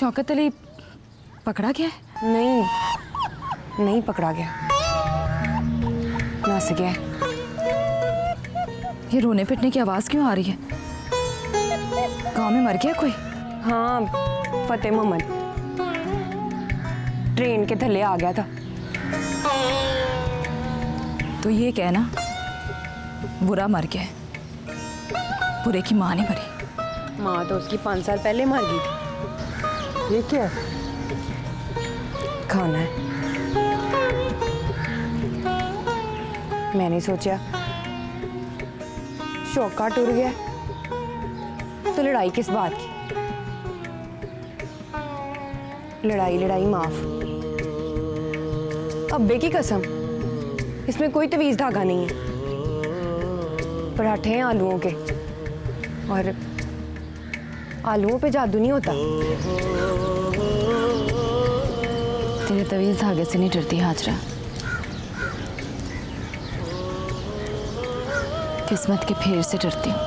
शौकत अली पकड़ा गया है? नहीं, नहीं पकड़ा गया, नस गया है। ये रोने पिटने की आवाज क्यों आ रही है? गांव में मर गया कोई? हाँ, फतेह मोहम्मद ट्रेन के थल्ले आ गया था। तो ये कहना बुरा मर गया है, बुरे की माँ नहीं मरी। माँ तो उसकी 5 साल पहले मर गई थी। ये क्या है? खाना है। मैंने सोचा शौका टूट गया तो लड़ाई किस बात की। लड़ाई लड़ाई माफ। अब्बे की कसम, इसमें कोई तवीज धागा नहीं है। पराठे हैं आलूओं के, और आलूओं पे जादू नहीं होता। तेरे तवीज धागे से नहीं डरती हाजरा, किस्मत के फेर से डरती हूँ।